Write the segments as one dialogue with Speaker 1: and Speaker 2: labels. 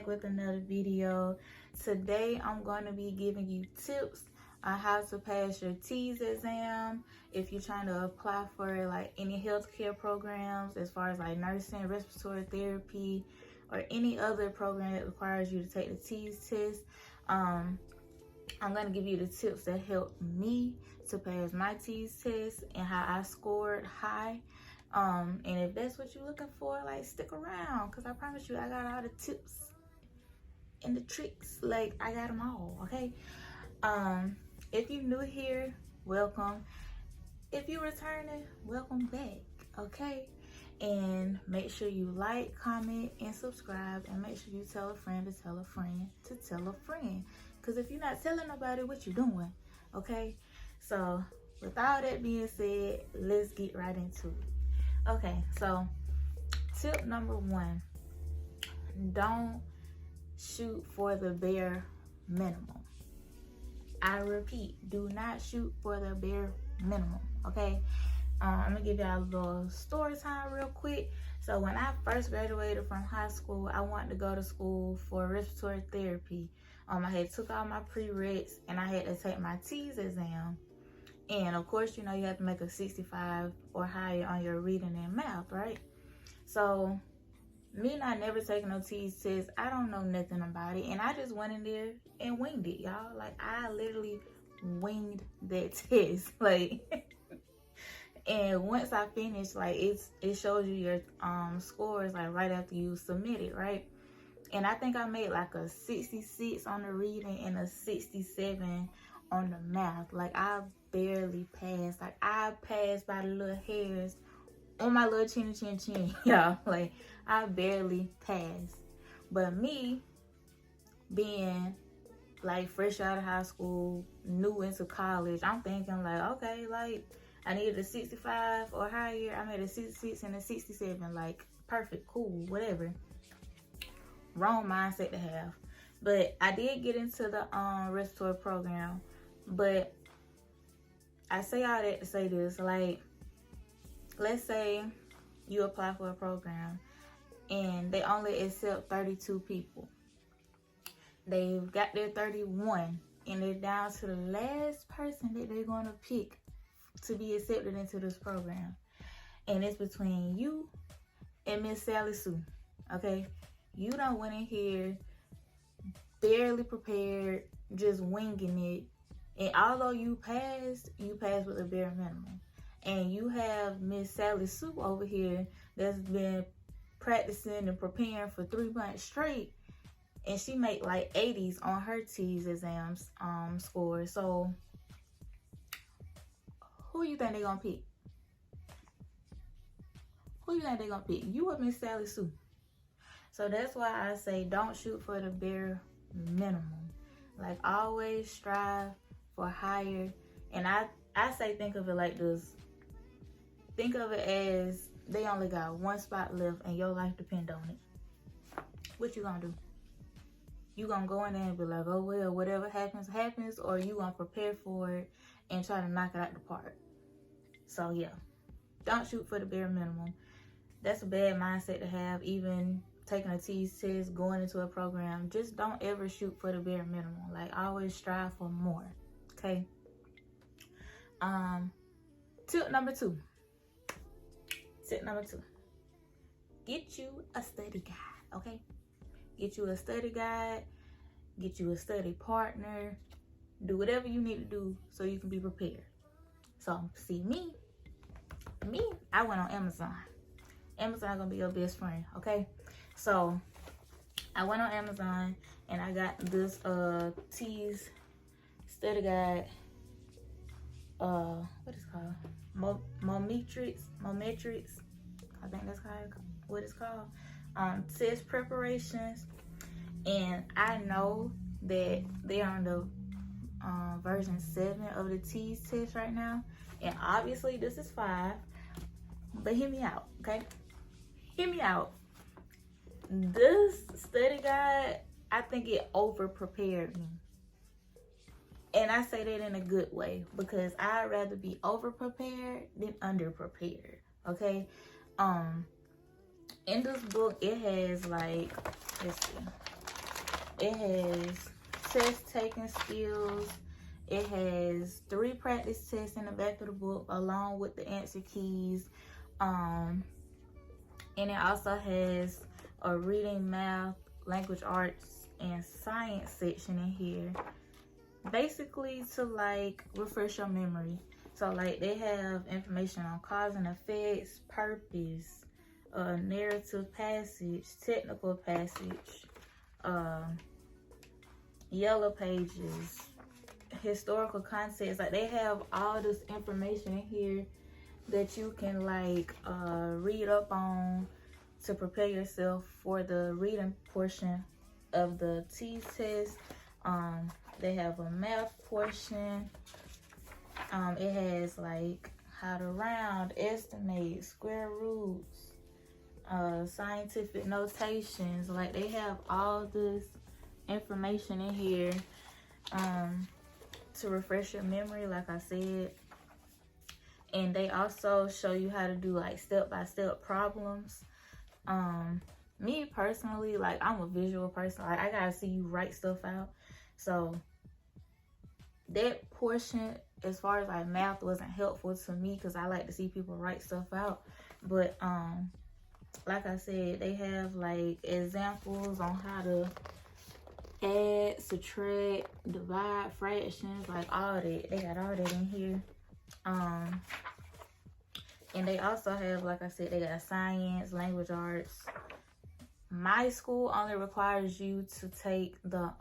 Speaker 1: back with another video. Today I'm going to be giving you tips on how to pass your TEAS exam if you're trying to apply for like any healthcare programs as far as like nursing, respiratory therapy, or any other program that requires you to take the TEAS test. I'm going to give you the tips that helped me to pass my TEAS test and how I scored high. And if that's what you're looking for, like, stick around, because I promise you I got all the tips and the tricks. Like, I got them all, okay? If you're new here, welcome. If you're returning, welcome back, okay? And make sure you like, comment, and subscribe, and make sure you tell a friend to tell a friend to tell a friend, because if you're not telling nobody, what you doing, okay? So with all that being said, let's get right into it. Okay, so tip number 1, don't shoot for the bare minimum. I repeat, do not shoot for the bare minimum, okay? I'm gonna give y'all a little story time real quick. So when I first graduated from high school, I wanted to go to school for respiratory therapy. I had took all my prereqs and I had to take my TEAS exam. And of course, you know, you have to make a 65 or higher on your reading and math, right? So me not never taking no TEAS test, I don't know nothing about it. And I just went in there and winged it, y'all. Like, I literally winged that test. Like, and once I finished, like, it shows you your scores, like, right after you submit it, right? And I think I made like a 66 on the reading and a 67 on the math. Like, I barely passed. Like, I passed by the little hairs on my little chin, y'all. Like, I barely passed. But me being like fresh out of high school, new into college, I'm thinking like, okay, like, I needed a 65 or higher. I made a 66 and a 67. Like, perfect, cool, whatever. Wrong mindset to have. But I did get into the respiratory program. But I say all that to say this, like, let's say you apply for a program and they only accept 32 people. They've got their 31 and they're down to the last person that they're going to pick to be accepted into this program. And it's between you and Miss Sally Sue, okay? You done went in here barely prepared, just winging it. And although you passed with a bare minimum. And you have Miss Sally Sue over here that's been practicing and preparing for 3 months straight. And she made like 80s on her TEAS exams score. So who you think they gonna pick? Who you think they gonna pick? You or Miss Sally Sue? So that's why I say don't shoot for the bare minimum. Like, always strive for higher. And I say think of it like this. Think of it as they only got 1 spot left and your life depend on it. What you gonna do? You gonna go in there and be like, oh well, whatever happens, happens, or you gonna prepare for it and try to knock it out the park? So yeah, don't shoot for the bare minimum. That's a bad mindset to have, even taking a TEAS test, going into a program. Just don't ever shoot for the bare minimum. Like, always strive for more, okay? Tip number 2. Tip number 2. Get you a study guide, okay? Get you a study guide. Get you a study partner. Do whatever you need to do so you can be prepared. So, see, me, I went on Amazon. Amazon gonna be your best friend, okay? So I went on Amazon and I got this TEAS study guide. What is it called? Mometrics. I think that's what it's called. Test preparations. And I know that they're on the version 7 of the TEAS test right now. And obviously this is 5. But hear me out, okay? Hear me out. This study guide, I think it over prepared me. And I say that in a good way, because I'd rather be over prepared than under prepared, okay? In this book, it has like, let's see, It has test taking skills. It has 3 practice tests in the back of the book along with the answer keys. And it also has a reading, math, language arts, and science section in here. Basically to like refresh your memory. So like they have information on cause and effects, purpose, narrative passage, technical passage, yellow pages, historical context. Like they have all this information in here that you can like read up on to prepare yourself for the reading portion of the TEAS test. They have a math portion. It has like how to round, estimate, square roots, scientific notations. Like they have all this information in here to refresh your memory, like I said. And they also show you how to do like step-by-step problems. Me personally, like I'm a visual person. Like I gotta see you write stuff out. So that portion, as far as like math, wasn't helpful to me because I like to see people write stuff out. But like I said, they have like examples on how to add, subtract, divide, fractions, like all that. They got all that in here. And they also have, like I said, they got science, language arts. My school only requires you to take the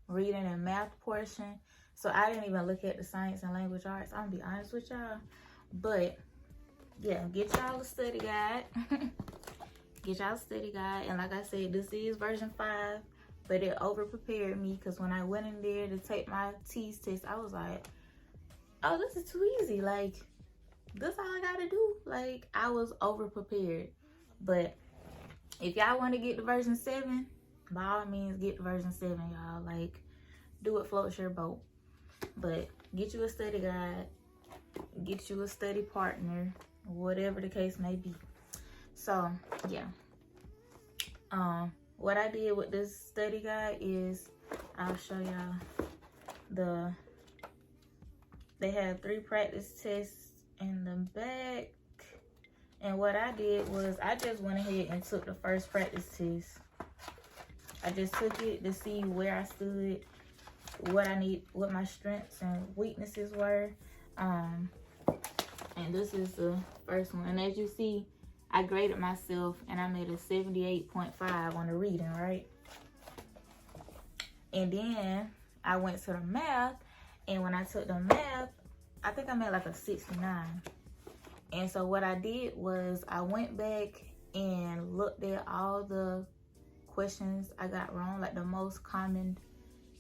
Speaker 1: reading and math portion. So I didn't even look at the science and language arts. I'm gonna be honest with y'all. But yeah, get y'all a study guide. Get y'all a study guide. And like I said, this is version 5. But it over prepared me because when I went in there to take my TEAS test, I was like, oh, this is too easy. Like, this all I gotta do. Like, I was over prepared. But if y'all want to get the version 7, by all means get the version 7, y'all. Like, do it floats your boat. But get you a study guide, get you a study partner, whatever the case may be. So yeah, what I did with this study guide is I'll show y'all they have 3 practice tests in the back. And what I did was I just went ahead and took the first practice test. I just took it to see where I stood, what my strengths and weaknesses were. And this is the first one. And as you see, I graded myself and I made a 78.5 on the reading, right? And then I went to the math, and when I took the math, I think I made like a 69. And so what I did was I went back and looked at all the questions I got wrong, like the most common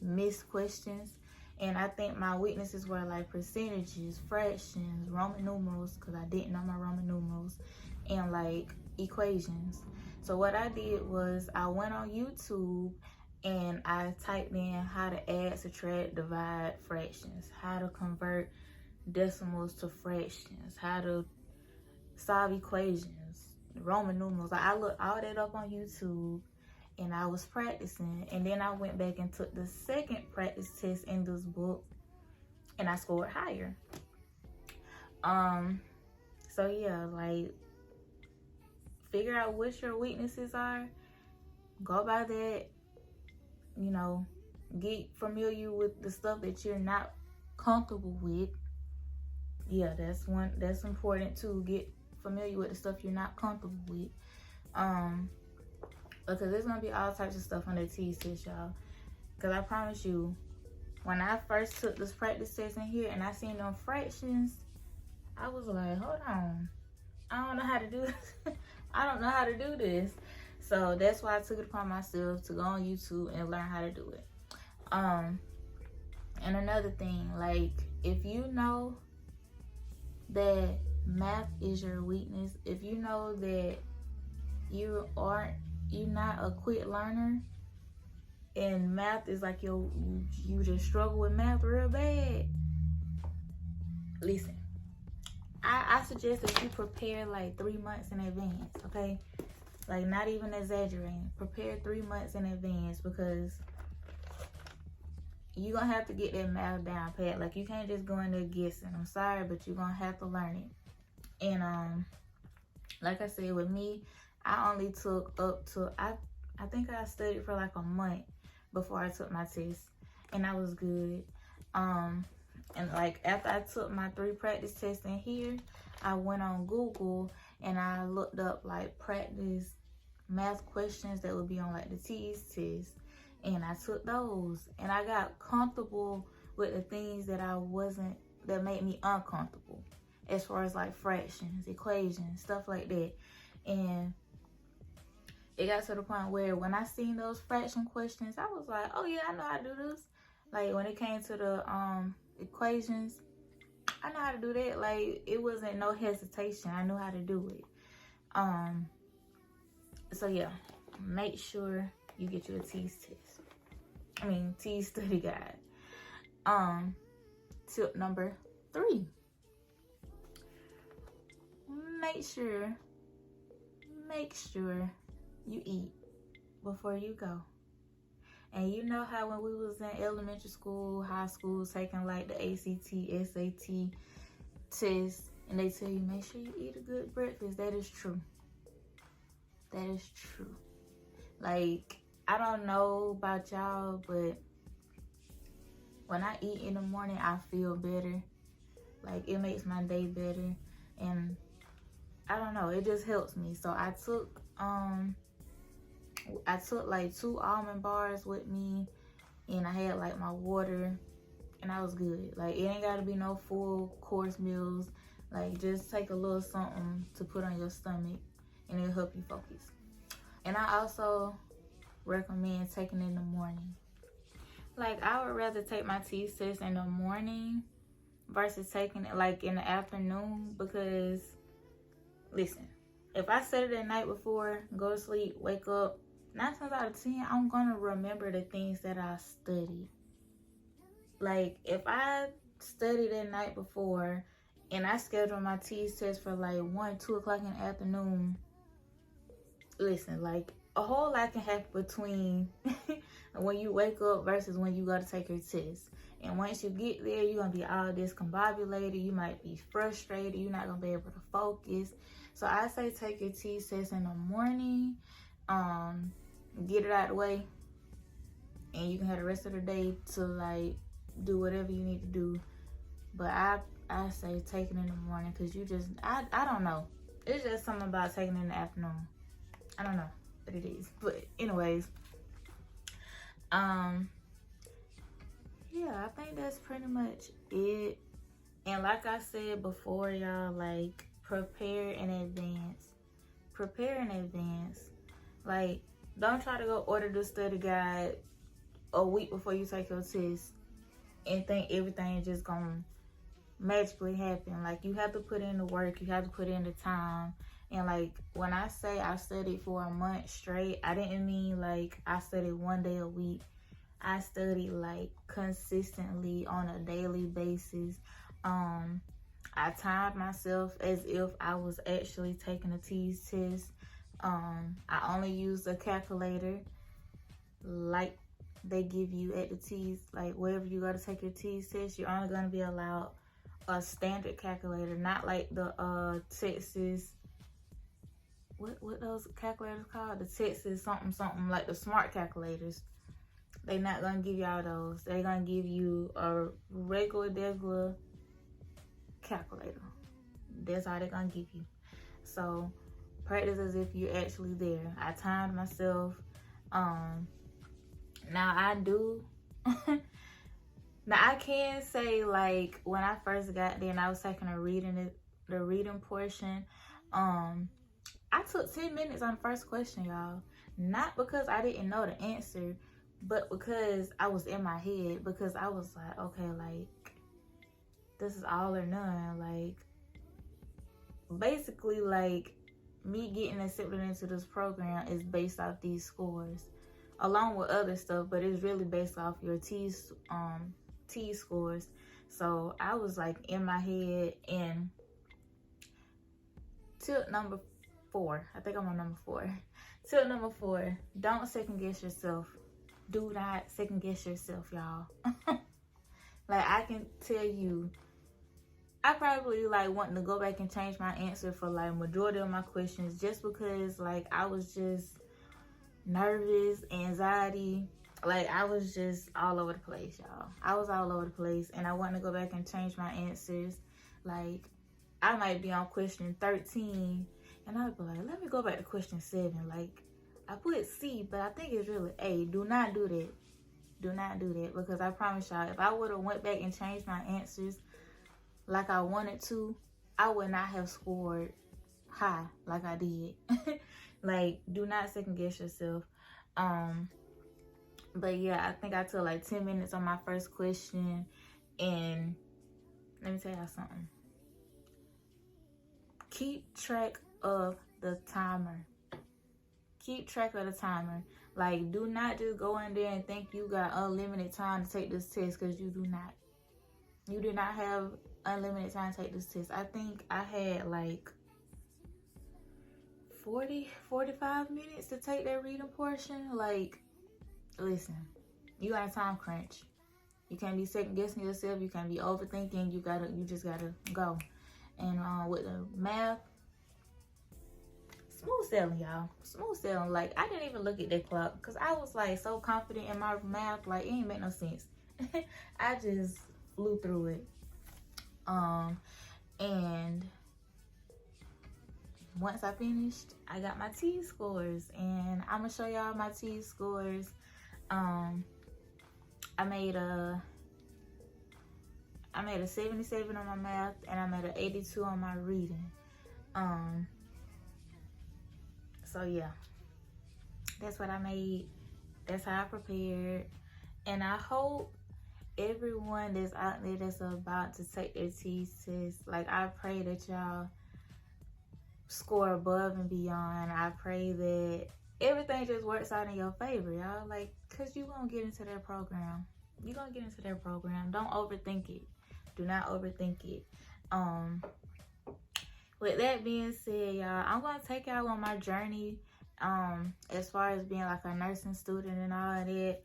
Speaker 1: missed questions. And I think my weaknesses were like percentages, fractions, Roman numerals, because I didn't know my Roman numerals, and like equations. So what I did was I went on YouTube and I typed in how to add, subtract, divide fractions, how to convert decimals to fractions, how to solve equations, Roman numerals. Like I looked all that up on YouTube and I was practicing. And then I went back and took the second practice test in this book and I scored higher. So yeah, like figure out what your weaknesses are, go by that, you know, get familiar with the stuff that you're not comfortable with. Yeah, that's important too. Get familiar with the stuff you're not comfortable with. Because there's gonna be all types of stuff on the TEAS test, y'all. Because I promise you, when I first took this practice test in here and I seen them fractions, I was like, hold on, I don't know how to do this. I don't know how to do this. So that's why I took it upon myself to go on YouTube and learn how to do it. And another thing, like if you know that math is your weakness, if you know that you're not a quick learner and math is like you just struggle with math real bad, listen, I suggest that you prepare like 3 months in advance, okay? Like not even exaggerating, prepare 3 months in advance, because you're gonna have to get that math down pat. Like, you can't just go in there guessing. I'm sorry, but you're gonna have to learn it. And like I said, with me, I only took up to, I think I studied for like a month before I took my test, and I was good. And like after I took my 3 practice tests in here, I went on Google and I looked up like practice math questions that would be on like the TEAS test, and I took those, and I got comfortable with the things that that made me uncomfortable, as far as like fractions, equations, stuff like that. And it got to the point where when I seen those fraction questions, I was like, oh yeah, I know how to do this. Like when it came to the equations, I know how to do that. Like, it wasn't no hesitation. I knew how to do it. So yeah, make sure you get you a TEAS test. TEAS study guide. Tip number 3. Make sure you eat before you go. And you know how when we was in elementary school, high school, taking like the ACT, SAT test, and they tell you, make sure you eat a good breakfast. That is true. That is true. Like, I don't know about y'all, but when I eat in the morning, I feel better. Like, it makes my day better. And I don't know, it just helps me. So I took like 2 almond bars with me, and I had like my water, and I was good. Like, it ain't gotta be no full course meals. Like, just take a little something to put on your stomach, and it'll help you focus. And I also recommend taking it in the morning. Like, I would rather take my TEAS test in the morning versus taking it like in the afternoon, because listen, if I set it the night before, go to sleep, wake up, 9 times out of 10, I'm gonna remember the things that I studied. Like, if I studied the night before and I scheduled my TEAS test for like 1, 2 o'clock in the afternoon, listen, like, a whole lot can happen between when you wake up versus when you go to take your test. And once you get there, you're gonna be all discombobulated. You might be frustrated. You're not gonna be able to focus. So I say take your TEAS test in the morning. Get it out of the way, and you can have the rest of the day to like do whatever you need to do. But I say take it in the morning, because you just, I don't know, it's just something about taking it in the afternoon. I don't know what it is, but anyways, yeah, I think that's pretty much it. And like I said before, y'all, like, prepare in advance. Like, don't try to go order the study guide a week before you take your test and think everything is just gonna magically happen. Like, you have to put in the work, you have to put in the time. And like, when I say I studied for a month straight, I didn't mean like I studied 1 day a week. I studied like consistently on a daily basis. I timed myself as if I was actually taking a TEAS test. I only used a calculator like they give you at the TEAS. Like, wherever you go to take your TEAS test, you're only going to be allowed a standard calculator, not like the Texas, what those calculators called? The Texas something, like the smart calculators. They're not going to give you all those. They're going to give you a regular calculator. That's all they're going to give you. So practice as if you're actually there. I timed myself. Now I do. Now I can say, like, when I first got there and I was taking the reading portion, I took 10 minutes on the first question, y'all. Not because I didn't know the answer, but because I was in my head. Because I was like, okay, like, this is all or none. Like, basically, like, me getting accepted into this program is based off these scores, along with other stuff, but it's really based off your TEAS scores. So I was like in my head. And tip number 4, I think I'm on number 4. Tip number 4, don't second guess yourself do not second guess yourself, y'all. Like, I can tell you, I probably like wanting to go back and change my answer for like majority of my questions, just because like I was just nervous, anxiety, like I was just all over the place, y'all. I was all over the place, and I want to go back and change my answers. Like, I might be on question 13 and I'll be like, let me go back to question 7. Like, I put C, but I think it's really A. Do not do that. Do not do that, because I promise y'all, if I would have went back and changed my answers like I wanted to, I would not have scored high like I did. Like, do not second guess yourself. But yeah, I think I took like 10 minutes on my first question, and let me tell y'all something. Keep track of the timer. Keep track of the timer. Like, do not just go in there and think you got unlimited time to take this test, because you do not. You do not have unlimited time to take this test. I think I had like 45 minutes to take that reading portion. Like, listen, you got a time crunch. You can't be second guessing yourself. You can't be overthinking. You just gotta go. And with the math, smooth sailing, y'all. Smooth sailing. Like, I didn't even look at that clock, because I was like so confident in my math. Like, it ain't make no sense. I just flew through it. And once I finished, I got my TEAS scores, and I'm gonna show y'all my TEAS scores. I made a 77 on my math, and I made an 82 on my reading. So yeah, that's what I made. That's how I prepared. And I hope everyone that's out there that's about to take their TEAS test, like, I pray that y'all score above and beyond. I pray that everything just works out in your favor, y'all. Like, cause you gonna get into that program. You gonna get into that program. Don't overthink it. Do not overthink it. With that being said, y'all, I'm gonna take y'all on my journey, as far as being like a nursing student and all of that.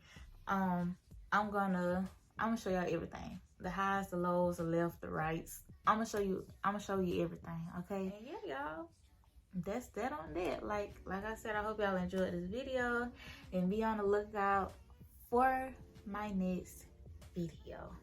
Speaker 1: I'm gonna show y'all everything. The highs, the lows, the left, the rights. I'm gonna show you everything, okay? And yeah, y'all, that's that on that. Like I said, I hope y'all enjoyed this video, and be on the lookout for my next video.